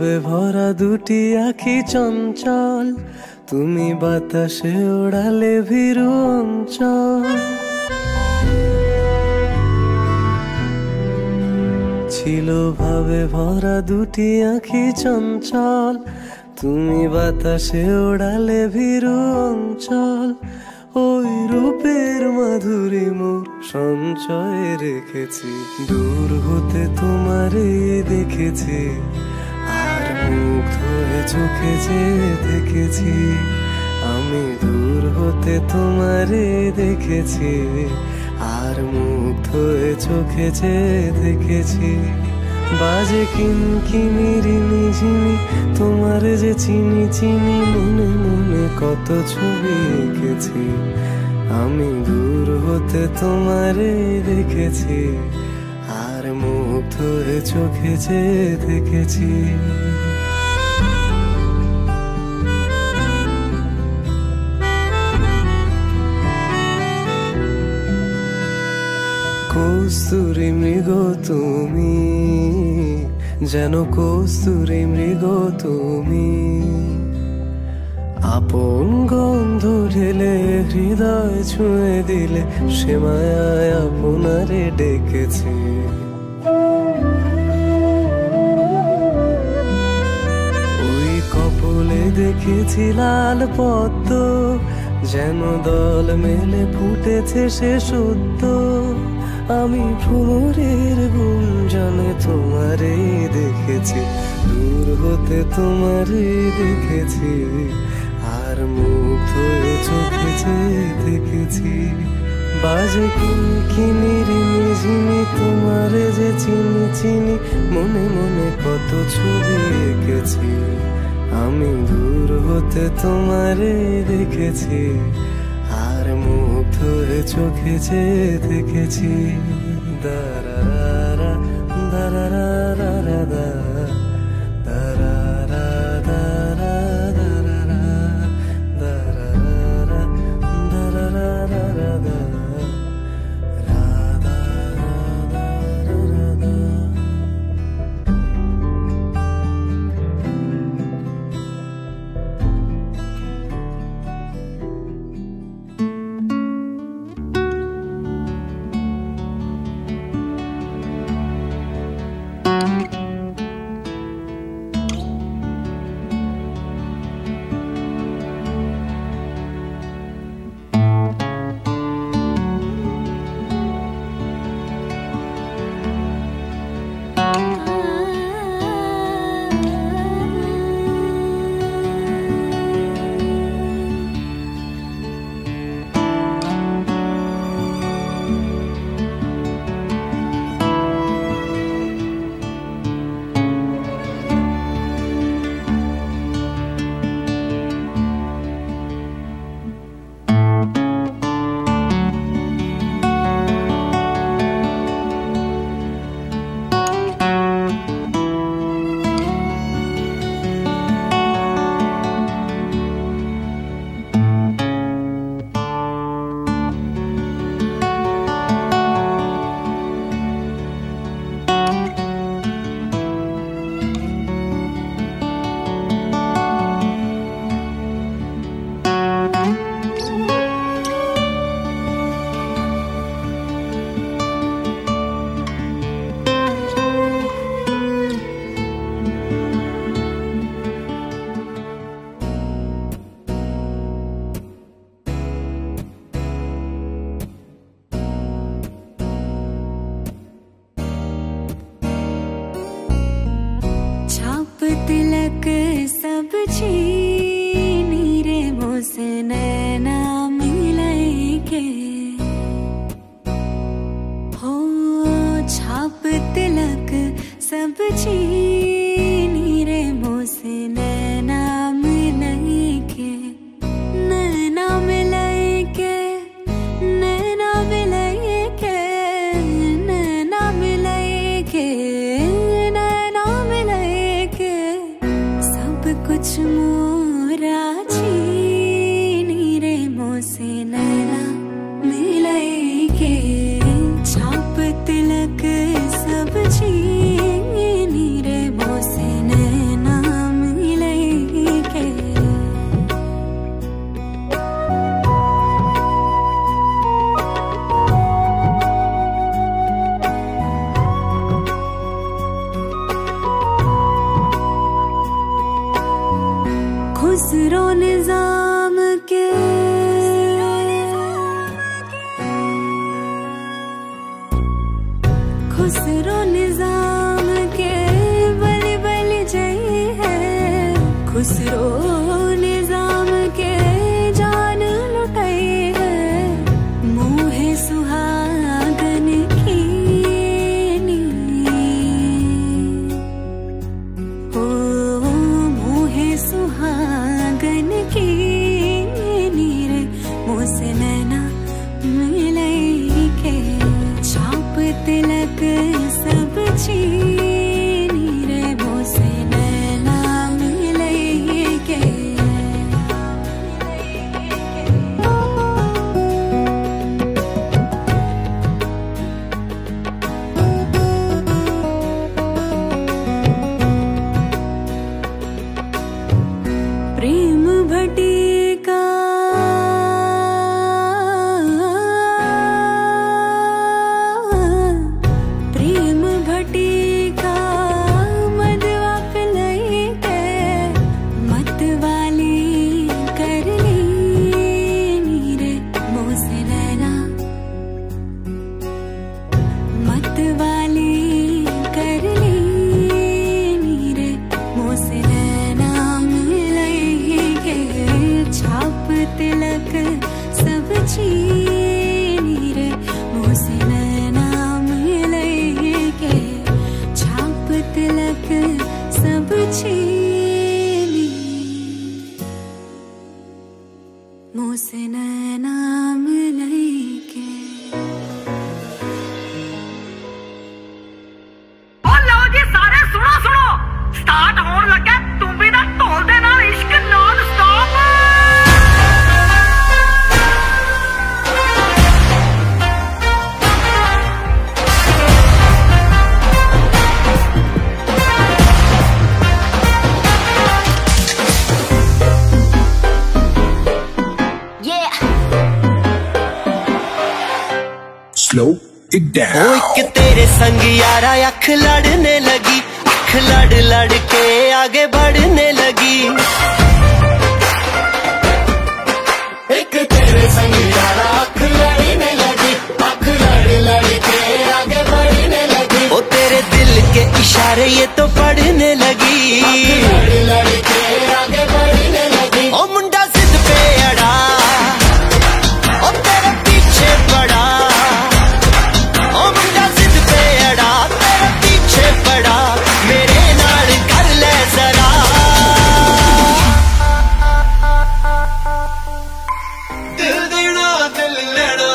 ভাবে ভরা দুটি আঁখি চঞ্চল, তুমি বাতাসে ওড়ালে ভীরু অঞ্চল। ছিল ভাবে ভরা দুটি আঁখি চঞ্চল, তুমি বাতাসে ওড়ালে ভীরু অঞ্চল। ওই রূপের মাধুরী মোর সঞ্চয়ে রেখেছি, দূর হতে তোমারে দেখেছি, আর মুগ্ধ হয়ে চোখে যে দেখেছি। আমি দূর হতে তোমারে দেখেছি, আর মুগ্ধ হয়ে চোখে যে দেখেছি। বাজে কিনকিনি ঝিনি, তোমার যে চিনি চিনি, মনে মনে কত ছবি এঁকেছি। আমি দূর হতে তোমারে দেখেছি, আর মুগ্ধ হয়ে চোখে যে দেখেছি। কস্তুরী মৃগ তুমি, যেন কস্তুরী মৃগ তুমি, আপন গন্ধ ঢেলে হৃদয় ছুঁয়ে দিলে, সে মায়ায় আপনারে ডেকেছি। ওই কপলে দেখেছি লাল পদ্ম, যেন দল মেলে ফুটেছে সে সদ্য। আমি ভ্রমরের গুঞ্জনে তোমারে দেখেছি, দূর হতে তোমারে দেখেছি, আর মুগ্ধ হয়ে চোখে যে দেখেছি। বাজে কিনকিনি ঝিনি, তোমারে যে চিনি চিনি, মনে মনে কত ছবি এঁকেছি। আমি দূর হতে তোমারে দেখেছি, আর মুগ্ধ হয়ে চোখে যে দেখেছি। দারারা দারারা দারারা দারারা দারারা দারারা দারারা দারারা। तिलक सब छीनी रे मोसे नैना मिलाएंगे, हो छाप तिलक सब छीनी रे मोसे नैना मिलाएंगे। नैना मिलाएंगे, नैना मिलाएंगे, नैना मिलाएंगे, कुछ मोरा छीनी रे मोसे नैना मिलाएंगे। छाप तिलक सब छीनी रे मोसे नैना खुसरो निजाम के बलि बलि जय है, खुसरो निजाम के जान लुटाई है, मोहे सुहागन की ओ मोहे सुहागन की नीरे मोसे नैना मिलई के, छाप तिलक सब छीनी रे मोसे नैना मिलई के। प्रेम भटिका प्रेम भटिका मदवा पिलई के, मतवाली कर ली नीरे मोसे नैना, मतवाली कर ली नीरे मोसे नैना मिलई के, छाप तिलक सब छीनी रे मोसे नैना मिलई के, छाप तिलक सब छीनी मोसे नैना मिलई के। ओ लो जी सारे सुनो सुनो, स्टार्ट होने लगा तुम भी ना ढोल दे नाल इश्क non stop. Slow it down. ओ एक तेरे संग यारा अख लड़ने लगी, अख लड़ लड़ के आगे बढ़ने लगी। एक तेरे संग यारा अख लड़ने लगी, अख लड़ लड़ के आगे बढ़ने लगी। ओ तेरे दिल के इशारे ये तो पढ़ने लगी, लड़ लड़ के आगे बढ़ने लगी। ओ मुंडा जिद पे अड़ा, ओ तेरे पीछे पड़ा, ओ मुंडा जिद पे अड़ा, तेरे पीछे पड़ा, मेरे नाल कर ले जरा। दिल देना दिल लेना,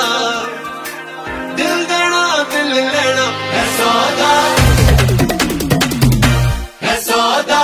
दिल देना दिल लेना, है सौदा, है सौदा।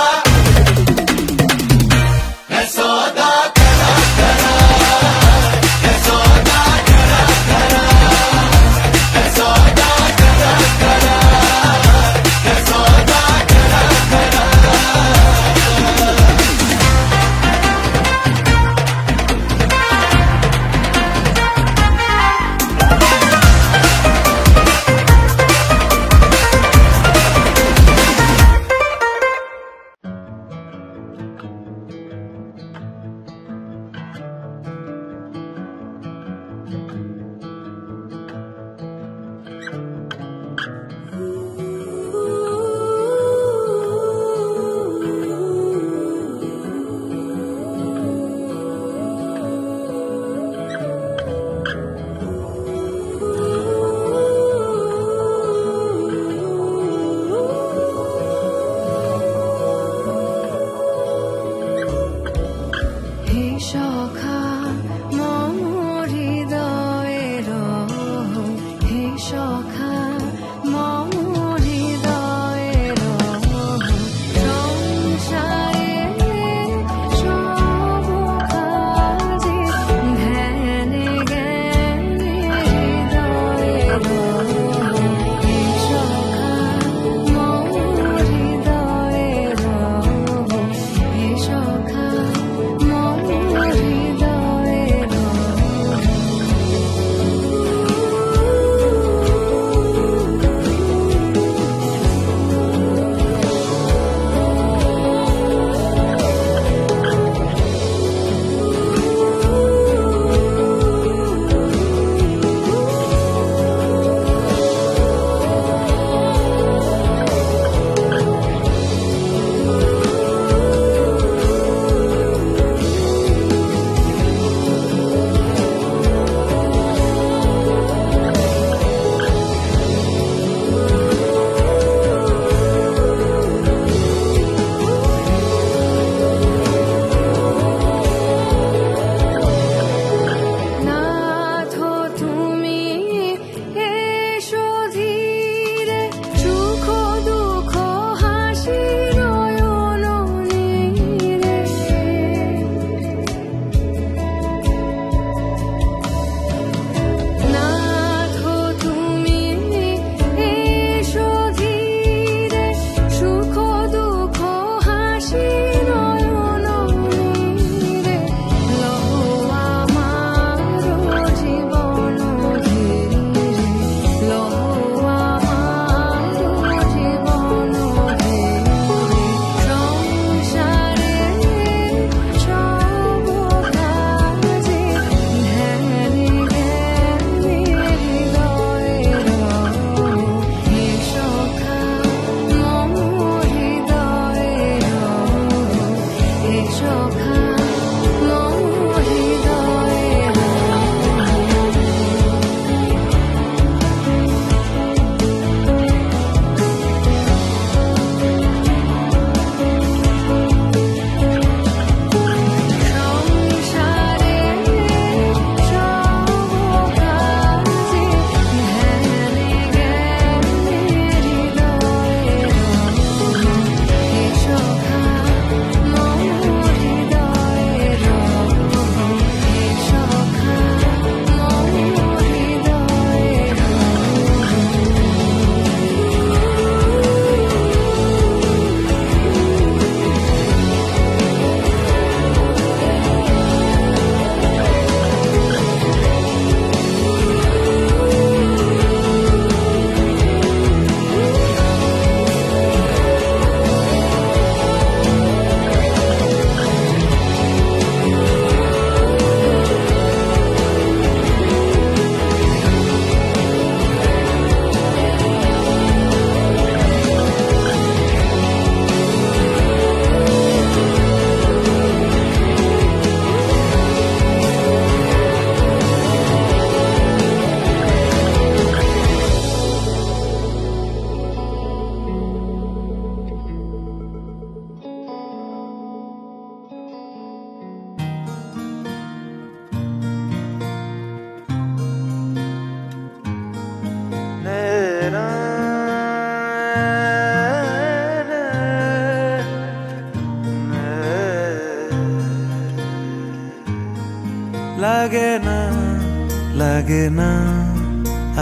লাগে না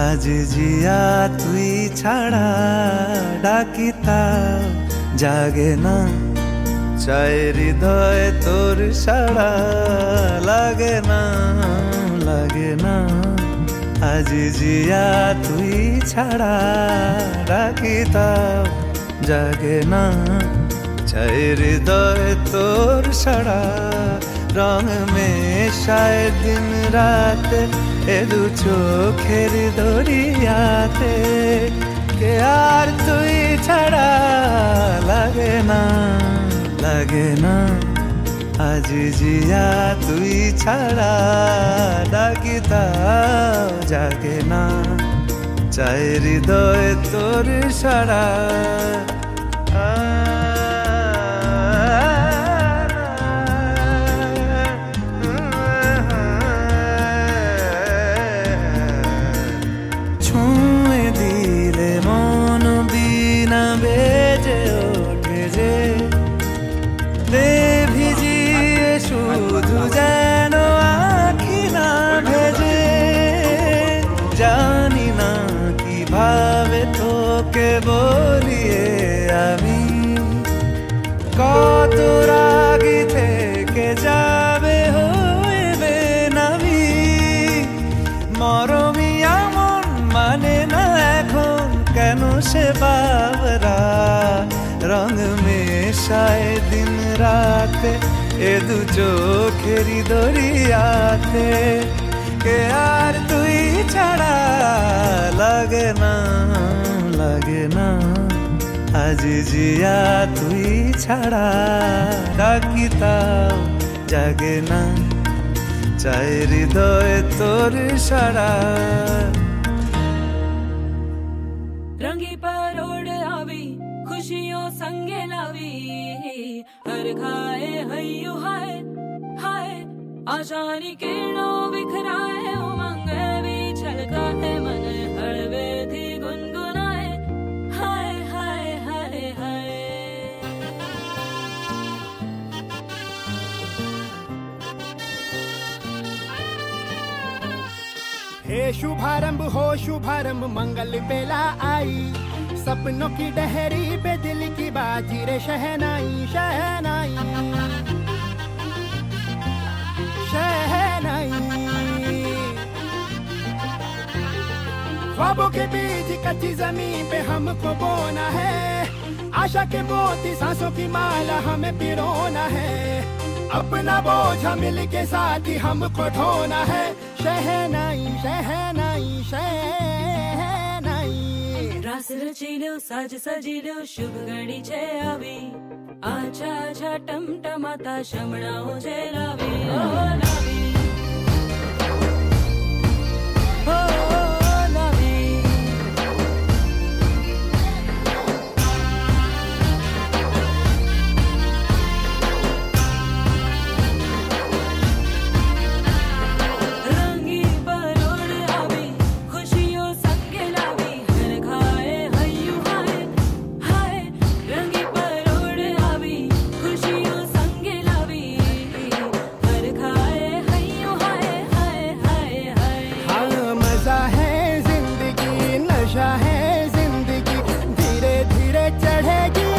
আজ জিয়া তুই ছাড়া ডাকিতা জাগে না চাই হৃদয় তোর সাড়া লাগে না আজ জিয়া তুই ছাড়া ডাকিতা জাগে না চাই হৃদয় তোর সাড়া रंग में शायद दिन रात ए दू चोखेर दरियाते के यार तुई छड़ा লাগে না आज जिया तुई छड़ा डाकिता जागे ना चाय हृदय तोर साड़ा বলিয়ে আমি কত রাগি থেকে যাবে হইবে নামি মরমি এমন মানে না এখন কেন সে বাবরা রং মেশায় দিন রাতে এ দু চোখেরি দরিয়াতে কে আর তুই ছাড়া লাগে না आज जिया तुई छड़ा डाकिता जागे ना चाय हृदय तोर साड़ा रंगी परोड़ आवी खुशियों संगे लावी हर खाए हयू हाय हाय आशानी किरणों बिखराए उमंग भी छलकाए मन हड़वे थी गुनगुनाए हाय हाय हाय हाय हे शुभारंभ हो शुभारंभ मंगल बेला आई सपनों की डहरी पे दिल की बाजी रे शहनाई शहनाई शहनाई ख्वाबों के बीच कच्ची जमीन पे हमको बोना है आशा के मोती सांसों की माला हमें पिरोना है अपना बोझा मिल के साथ ही हमको ढोना है शहनाई शहनाई शहनाई रास रचिलो साज सजिलो शुभ घड़ी छे आवी आछा आछा टमटमाता शमणाओ जे लावी ओ लावी ओ लावी रंगी परोड़ आवी खुशियों संगे लावी हर खाए हयू हाय हाय रंगी परोड़ आवी खुशियों संगे लावी हर खाए हयू हाय हाय हाय हाय हाँ मजा है जिंदगी नशा है जिंदगी धीरे धीरे चढ़ेगी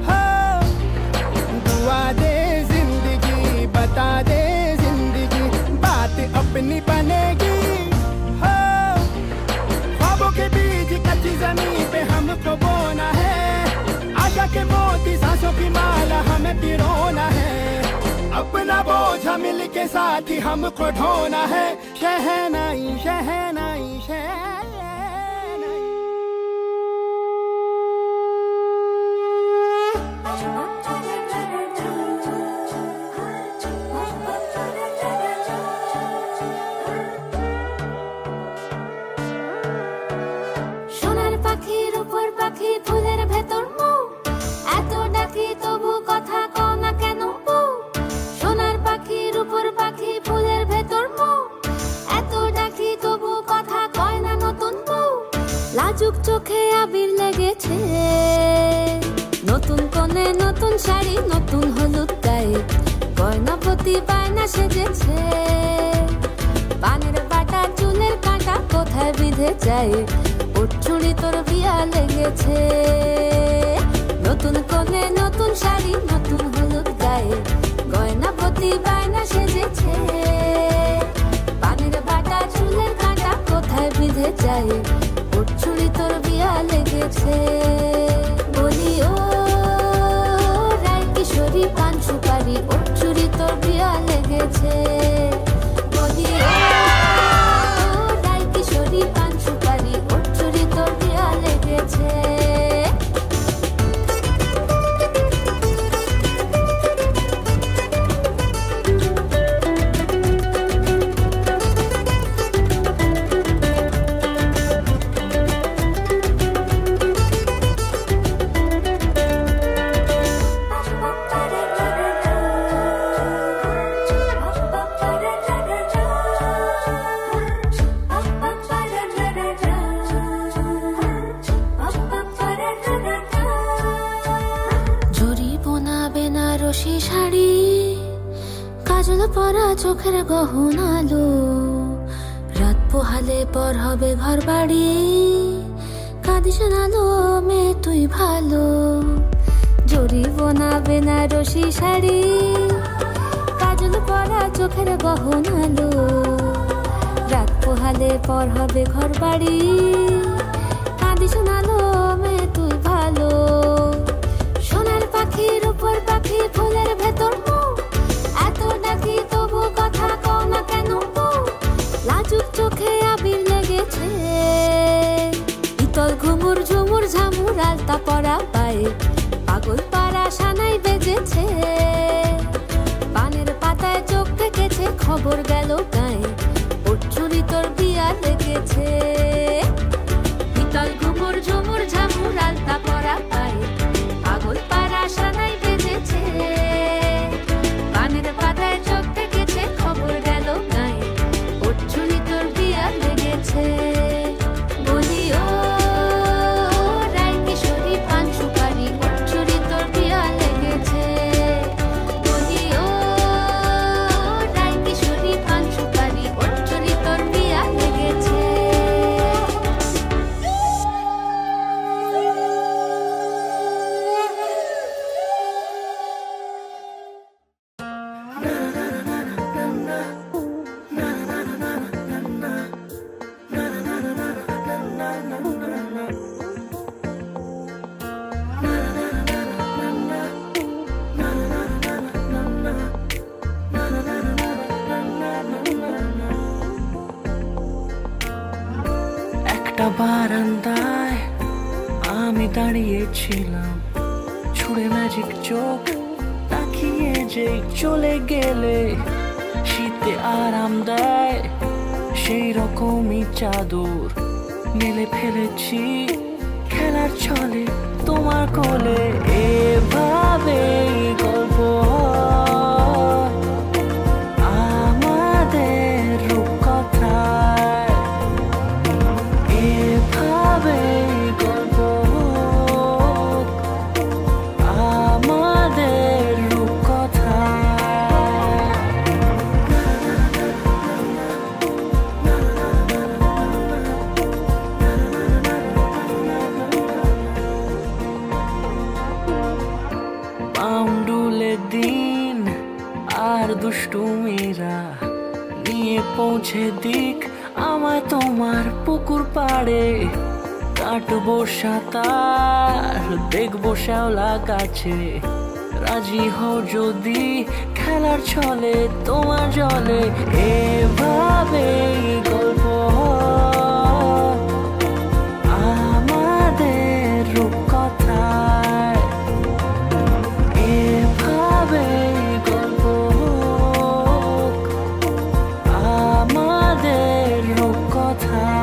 हाँ दुआ दे जिंदगी बता दे जिंदगी बात अपनी बनेगी हाँ ख्वाबों के बीच कच्ची जमीन पे हमको बोना है आशा के मोती सांसों की माला हमें पिरोना है अपना बोझा मिल के साथ ही हमको ढोना है शहनाई शहनाई शहनाई সোনার পাখির উপর পাখি ফুলের ভেতর মুখ এত ডাকি তবু কথা কও না কেন বউ সোনার পাখির উপর পাখি ফুলের ভেতর মুখ এত ডাকি তবু কথা কয় না নতুন বউ লাজুক চোখে আবির লেগেছে নতুন কোণে নতুন শাড়ি নতুন হলুদ গায়ে গয়নাপতি বায়না সেজেছে পানের বাটা চুলের কাঁটা কোথায় বিঁধে যায়, ওর চুড়ি তোর বিয়া লেগেছে। নতুন কোণে নতুন শাড়ি নতুন হলুদ গায়ে, গয়না প্রতি বায়না সেজেছে। পানের বাটা চুলের কাঁটা কোথায় বিঁধে যায়, ওর চুড়ি তোর বিয়া লেগেছে। বলি ও রায় কিশোরী পান সুপারি, ওর চুড়ি তোর বিয়া লেগেছে। বলি ও রায় কিশোরী পান সুপারি, ওর চুড়ি তোর বিয়া লেগেছে। শাড়ি কাজল পরা চোখের গহনালো, রাত পোহালে পর হবে ঘর বাড়ি, কাঁদিস নালো মেয়ে তুই ভালো। জরিবোনা বেনারসি শাড়ি কাজল পরা চোখের গহনালো, রাত পোহালে পর হবে ঘর বাড়ি, কাঁদিস নালো মেয়ে তুই ভালো। সোনার পাখির উপর পাখি ফুলের ভেতর মুখ, এত ডাকি তবু কথা কও না কেন বউ? লাজুক চোখে আবির লেগেছে, ইতল ঘুমুর ঝুমুর ঝামুর আলতা পরা পায়ে, পাগল পাড়া সানাই বেজেছে। পানের পাতায় চোখ থেকেছে খবর গেল গায়ে, ওর চুরি তোর বিয়া লেগেছে। ইতল ঘুমুর ঝুমুর ঝামুর আলতা পরা পায়ে, পাগল পাড়া সানাই বেজেছে। পানের পাতায় চোখ থেকেছে খবর গেল গায়ে, ওর চুরি তোর বিয়া লেগেছে। বলি ও রায় কিশোরী পান সুপারি, ওর চুরি তোর বিয়া লেগেছে। বলি ও রায় কিশোরী পান সুপারি, ওর চুরি তোর বিয়া লেগেছে। একটা বারান্দায় আমি দাঁড়িয়েছিলাম, ছুঁড়ে ম্যাজিক চোখ তাকিয়ে যে চলে গেলে, শীতে আরাম দেয় সেই রকমই চাদর মেলে ফেলেছি খেলার ছলে তোমার কোলে। এভাবে গল্প আমাদের রূপকথায়, এভাবে গল্প আমাদের রূপকথায়। পাউন্ডুলে দিন আর দুষ্টুমিরা নিয়ে পৌঁছে দিক আমায় তোমার পুকুর পাড়ে। কাটবো সাঁতার দেখবো শ্যাওলা গাছে, রাজি হও যদি খেলার ছলে তোমার জলে। এভাবে গল্প আমাদের রূপকথায়, এভাবে গল্প আমাদের রূপকথায়।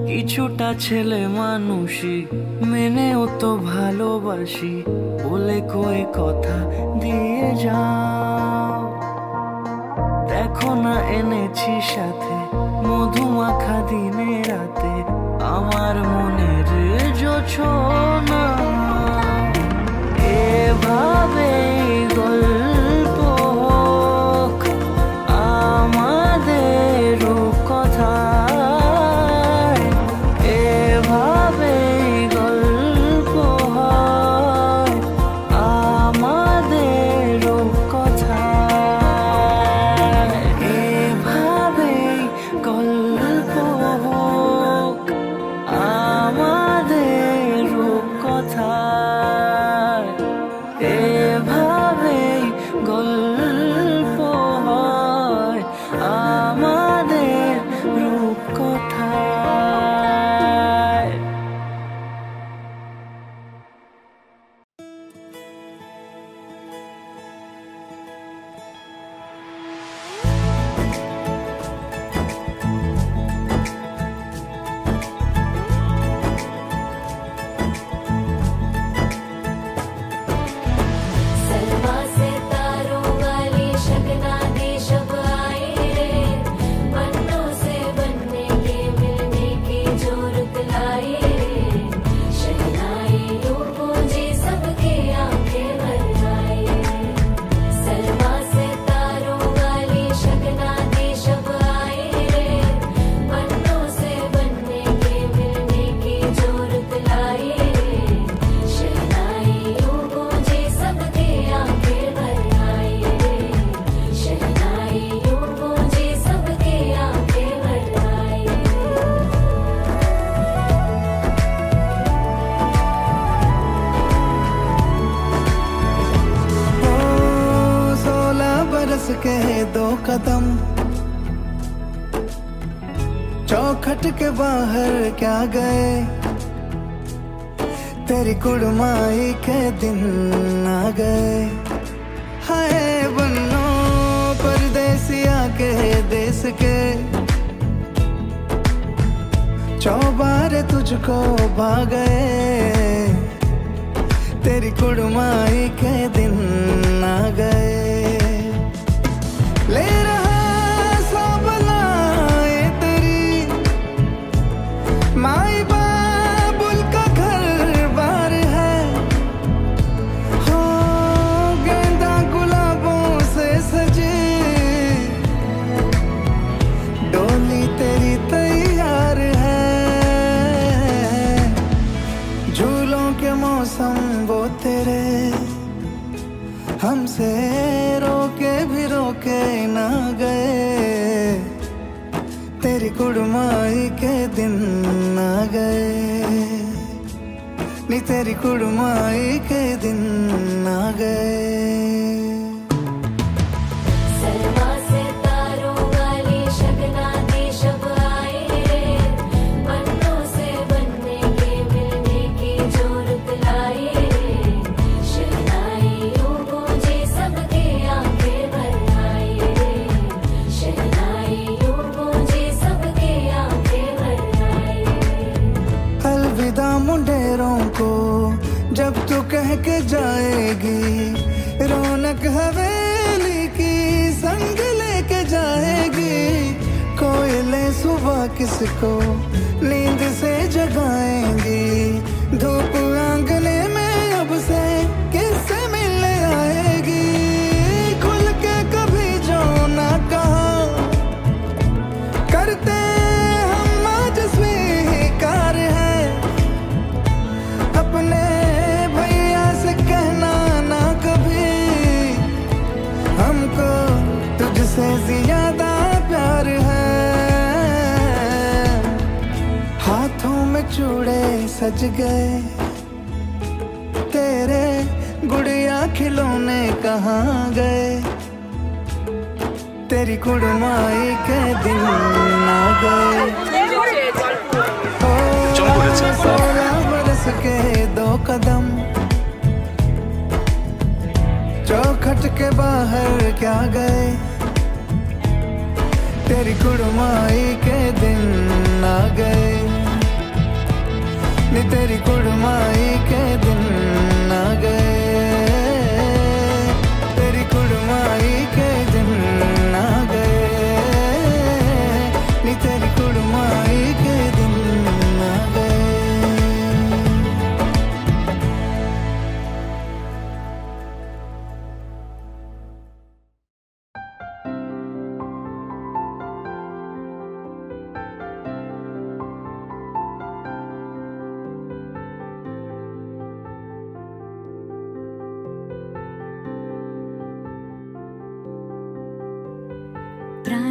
কিছুটা ছেলে মানুষই মেনেও তো ভালোবাসি, বলে কই কথা দিয়ে যাও। দেখো না এনেছি সাথে মধুমাখা দিনে রাতে আমার মনের জোছনা। এভাবে গল্প হোক আমাদের রূপকথায়, এভাবে গল্প হয় আমাদের রূপকথায়, এভাবে গল্প হোক আমাদের রূপকথায়, এভাবে গল্প হয় আমাদের রূপকথায়। सलमा से तारों वाली शगना दे शब आए रे, पन्नों से बनने के मिलने की जोरत लाई रे, शहनाई यूं गूंजी सबकी आंखें भर आई रे। सलमा से तारों वाली शगना दे शब आए रे, पन्नों से बनने के मिलने की जोरत लाई रे, शहनाई यूं गूंजी सबकी आंखें भर आई रे, शहनाई यूं गूंजी सबकी आंखें भर आई रे। ओ 16 बरस के 2 कदम चौखट के बाहर क्या गए, तेरी कुड़माई के दिन आ गए। हाय बन्नो परदेसिया के देश के, चौबारे तुझको भा गए, तेरी कुड़माई के दिन आ गए। ले रहा सब लाए तेरी माई बाबुल का घर बार है, हो गेंदा गुलाबों से सजी डोली तेरी तैयार है। झूलों के मौसम वो तेरे हमसे रोके भी रोके ना गए, तेरी कुड़माई के दिन आ गए, नी तेरी कुड़माई के दिन आ गए। सलमा से तारों वाली शगना दे शब आए रे, पन्नों से बनने के मिलने की जोरत लाई रे, शहनाई यूं गूंजी सबकी आंखें भर आई रे, शहनाई यूं गूंजी सबकी आंखें भर आई रे। अलविदा मुंडेरों को जब तू कह के जाएगी, रौनक हवेली की संग लेके जाएगी। कोयले सुबह किसको नींद से जगाएंगी, धूप आंगने में अब से किससे मिलने आएगी। खुल के कभी जो ना कहा करते हम आज स्वीकार है, अपने भैया से कहना ना कभी हमको तुझसे ज्यादा प्यार है। हाथों में चूड़े सज गए, तेरे गुड़िया खिलौने कहाँ गए, तेरी कुड़माई के दिन आ गए। 16 बरस के 2 कदम चौखट के बाहर क्या गए, तेरी कुड़माई के दिन आ गए, नी तेरी कुड़माई के दिन आ गए।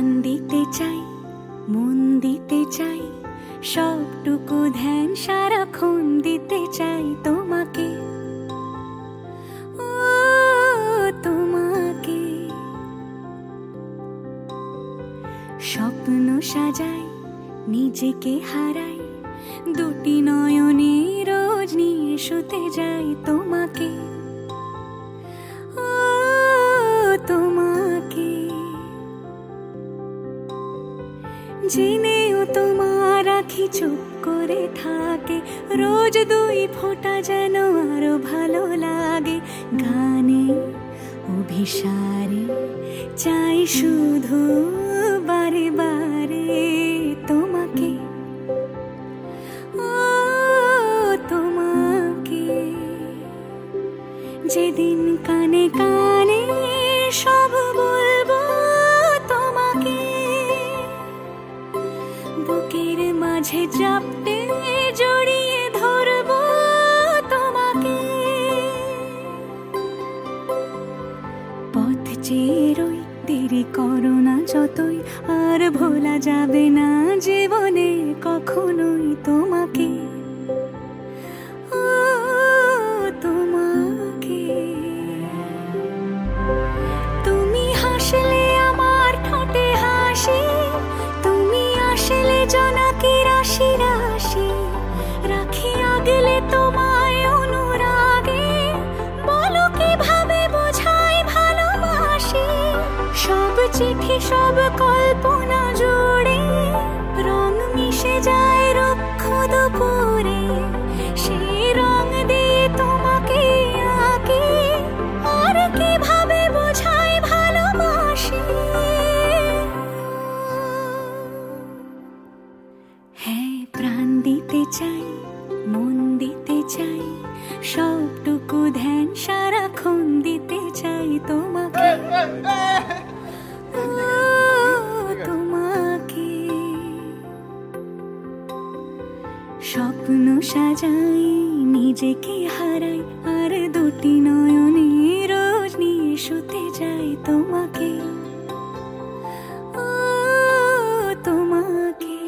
প্রাণ দিতে চাই, মন দিতে চাই, সবটুকু ধ্যান সারাক্ষণ দিতে চাই তোমাকে, ও তোমাকে। স্বপ্ন সাজাই, নিজেকে হারাই, দুটি নয়নে রোজ নিয়ে শুতে যাই তোমাকে, ও তোমাকে। জেনেও তোমার আখি চুপ করে থাকে, রোজ দুই ফোঁটা যেন আরো ভালো লাগে। গানে অভিসারে চাই শুধু বারে বারে তোমাকে, ও তোমাকে। যেদিন কানে কানে সব বলবো তোমাকে, বুকের মাঝে চাপতে জড়িয়ে ধরবো তোমাকে। পথ চেয়ে রই, দেরি করো না যতই, আর ভোলা যাবে না জীবনে কখনোই তোমাকে, ও তোমাকে। তুমি হাসলে আমার ঠোঁটে হাসি, তুমি আসলে জোনাকি রাশি রাশি, রাখি আগলে তোমায় অনুরাগে, বলো কিভাবে বোঝাই ভালোবাসি। সব চিঠি সব কল্পনা জুড়ে রং মিশে যায় রুক্ষ দুপুরে, সেই রং দিয়ে তোমাকে আঁকি, আর কিভাবে বোঝাই ভালোবাসি। হ্যাঁ, প্রাণ দিতে চাই, মন দিতে চাই, সবটুকু ধ্যান সারাক্ষণ দিতে চাই তোমাকে, ও তোমাকে। স্বপ্ন সাজাই, নিজেকে হারাই, আর দুটি নয়নে রোজ নিয়ে শুতে যাই তোমাকে, ও তোমাকে।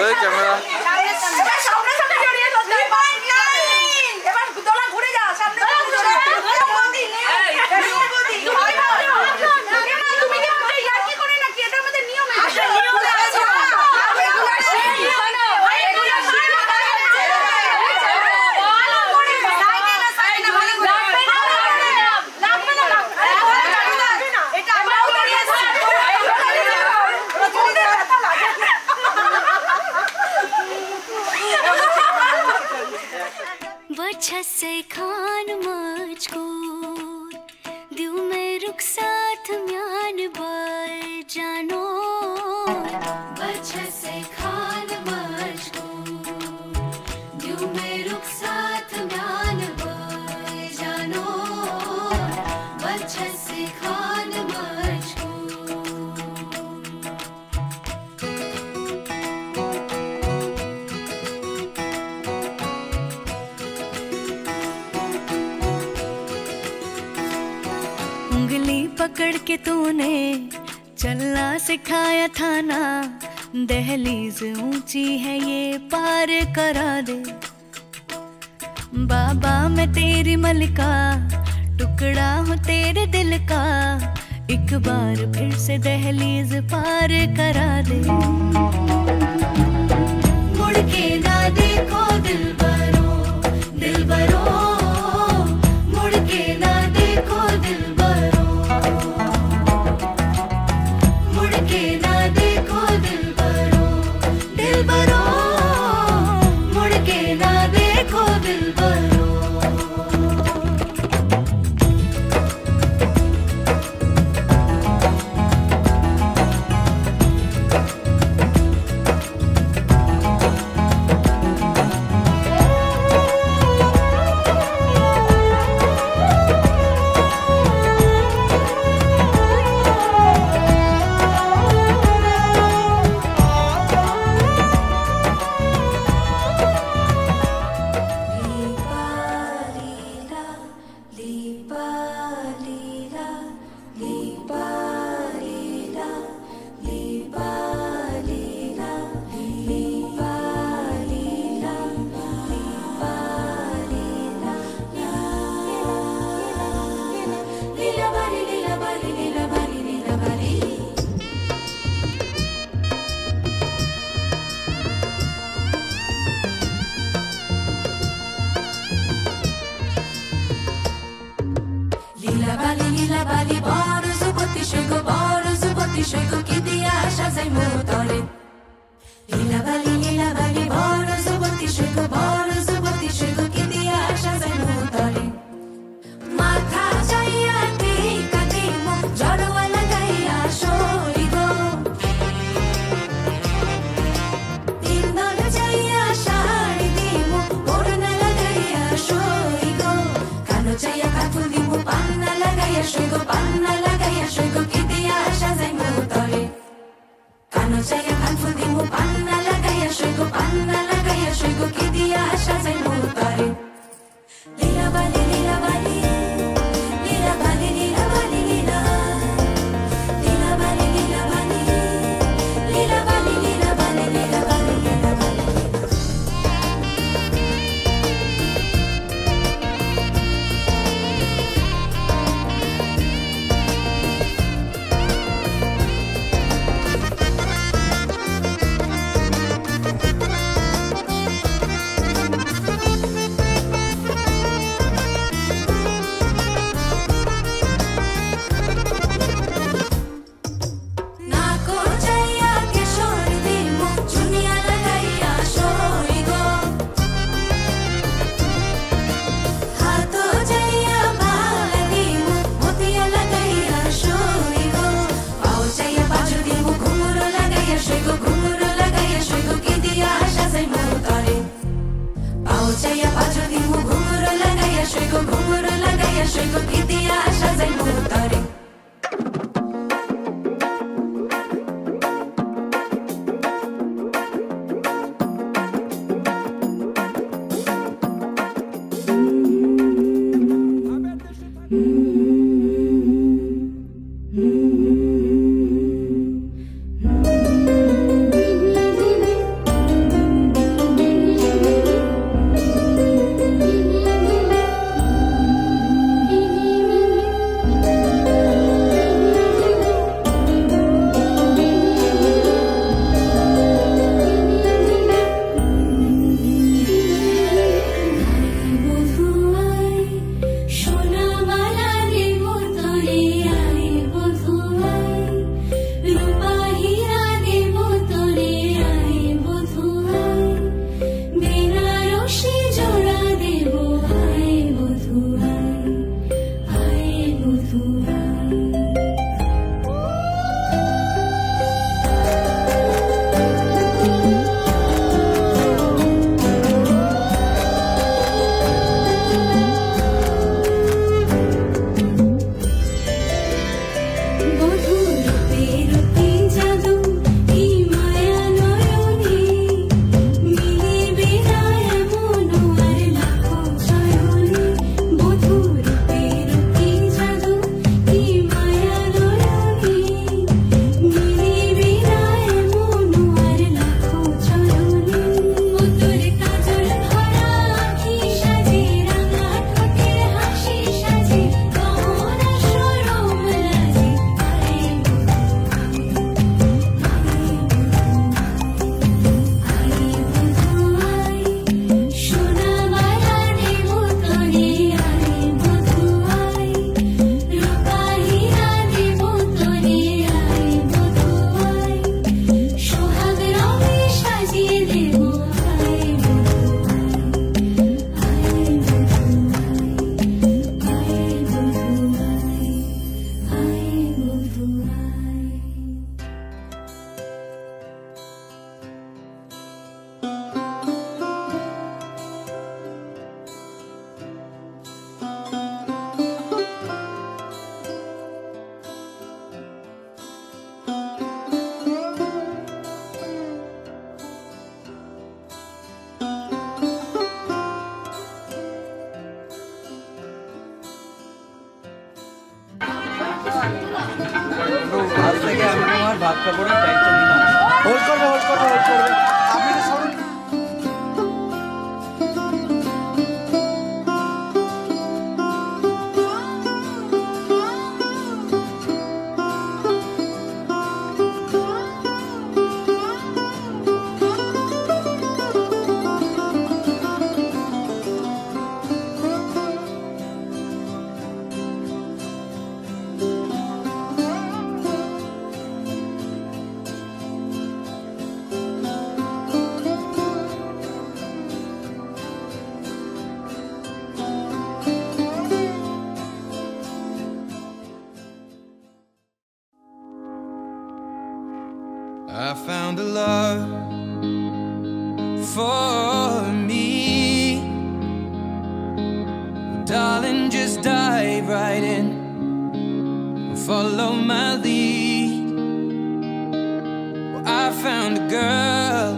ওই ক্যামেরা সামনে সামনে জড়িয়ে ধরতে এবার দোলা ঘুরে যা সামনে তুমি কি আমাকে ইয়ার কি করে নাকি এটার মধ্যে নিয়ম আছে से खान मुझको दिल में रुक साथ म्यान बाय जानो से खान मुझको दिल में रुक साथ म्यान बाय जानो से खान मुझको पकड़ के तूने चलना सिखाया था ना दहलीज ऊंची है ये पार करा दे बाबा मैं तेरी मलिका टुकड़ा हूँ तेरे दिल का एक बार फिर से दहलीज पार करा दे मुड़ के ना देखो दिल बरो मुड़ के ना देखो दिल ভাত কাপড়ের দায়িত্ব নিলাম। হোল্ড করবে আপনি তো সবাই I found a love for me. Darling, just dive right in, follow my lead. Well, I found a girl,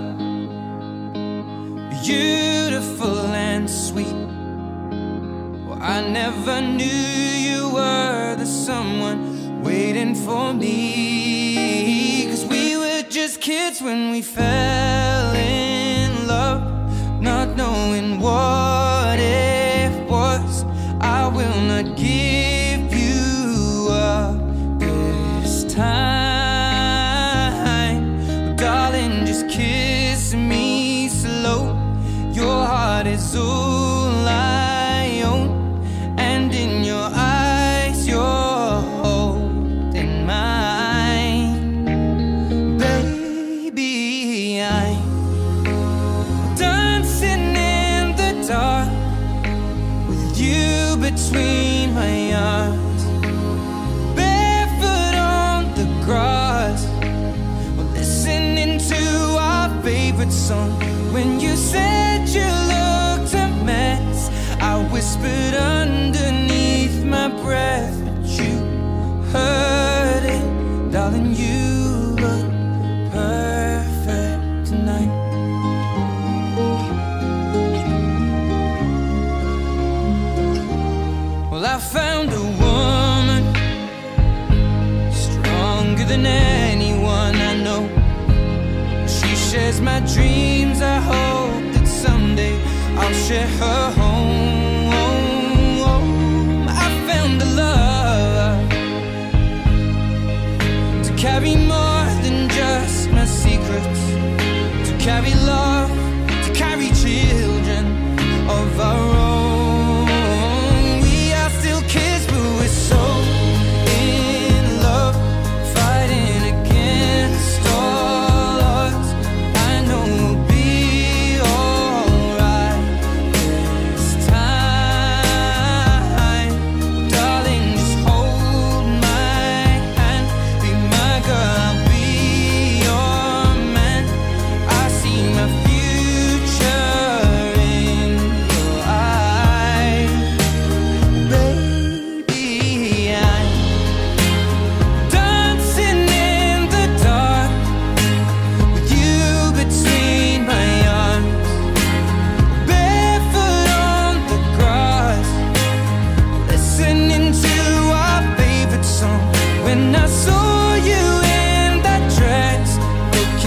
beautiful and sweet. Well, I never knew you were the someone waiting for me. Just kids when we fell in love, not knowing what it was. I will not give you up this time. Darling, just kiss me slow. Your heart is all I own, and in your eyes you're holding mine. Between my arms, barefoot on the grass, listening to our favorite song. When you said you looked a mess, I whispered underneath my breath, but you heard it, darling. You look perfect tonight. I found a woman stronger than anyone I know. She shares my dreams. I hope that someday I'll share her home. I found a love to carry more than just my secrets, to carry love, to carry children of our own. I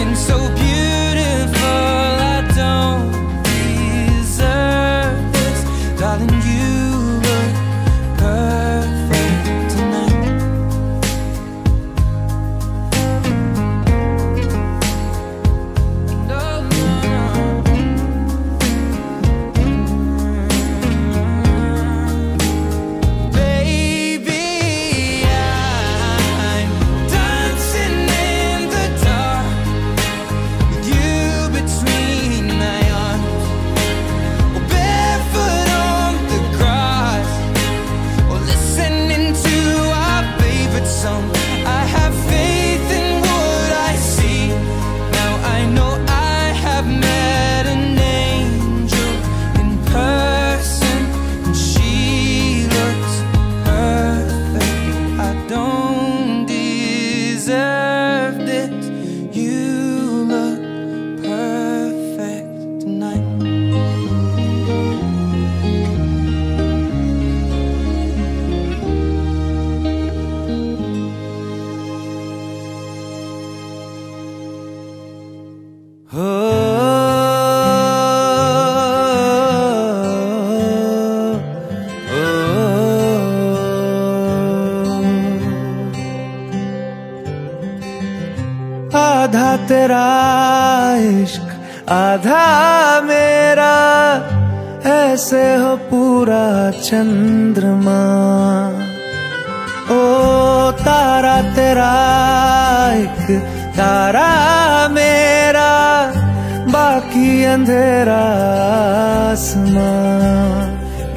looking so beautiful. I don't deserve this, darling. You look perfect tonight. No, no, no. Baby, I'm dancing in the dark with you between my arms, or barefoot on the grass, or listening to our favorite song. I have faith in what I see. Now I know I have met an angel in person, and she looks perfect. I don't deserve this. You look perfect tonight. आधा तेरा इश्क आधा मेरा, ऐसे हो पूरा चंद्रमा। ओ तारा तेरा एक तारा मेरा, बाकी अंधेरा आसमां।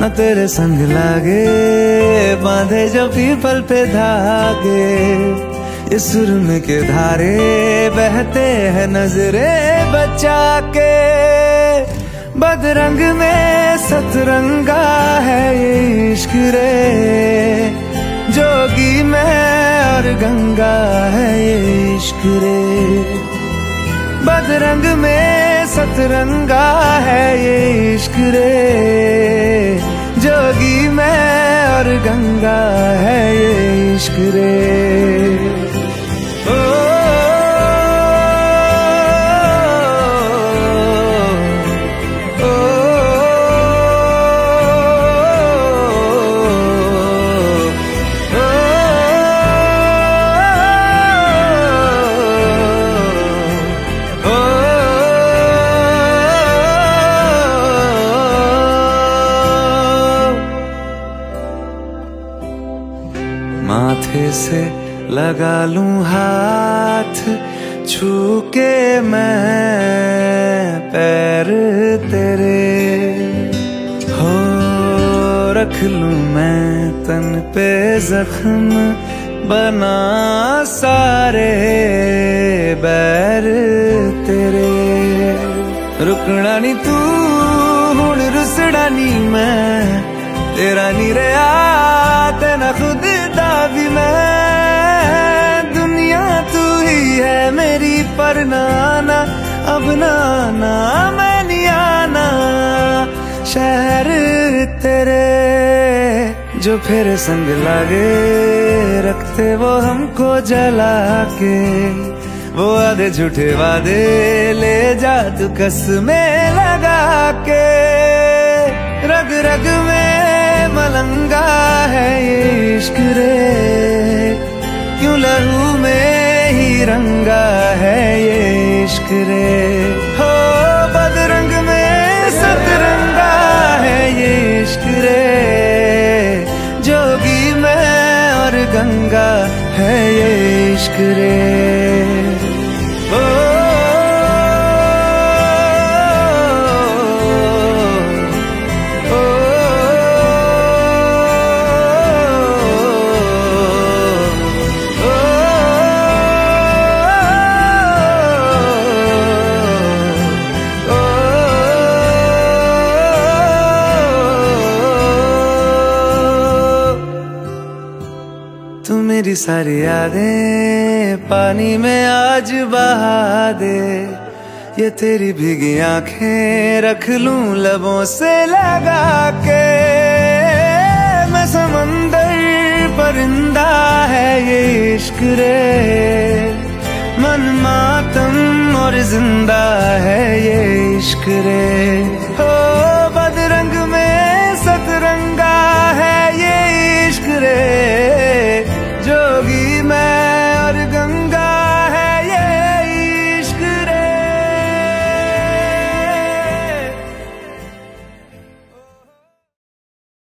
न तेरे संग लागे बांधे जो पीपल पे धागे, ये सुरम के धारे बहते हैं नजरे बचा के। बदरंग में सतरंगा है ये इश्क रे, जोगी में और गंगा है ये इश्क रे। बदरंग में सतरंगा है ये इश्क रे, जोगी में और गंगा है ये इश्क रे। माथे से लगा लूं हाथ, छू के मैं पैर तेरे, हो रख लूं मैं तन पे जख्म, बना सारे बैर तेरे। रुकना नी तू हुण रुसड़ा नी मैं, तेरा नी रहा तेना खुद दा भी मैं। दुनिया तू ही है मेरी पर नाना, अब नाना मैं नहीं आना। शहर तेरे जो फिर संग लागे, रखते वो हमको जला के। वो आधे झूठे वादे ले जा तू कसमें लगा के। रग रग में मलंगा है ये इश्क रे, क्यों लहू में ही रंगा है ये इश्क रे। हो बदरंग में सतरंगा है ये इश्क रे, जोगी में और गंगा है ये इश्क रे। मेरी सारी यादें पानी में आज बहा दे, ये तेरी भीगी आंखें रख लूं लबों से लगा के। मैं समंदर परिंदा है ये इश्क रे, मन मातम और जिंदा है ये इश्क रे।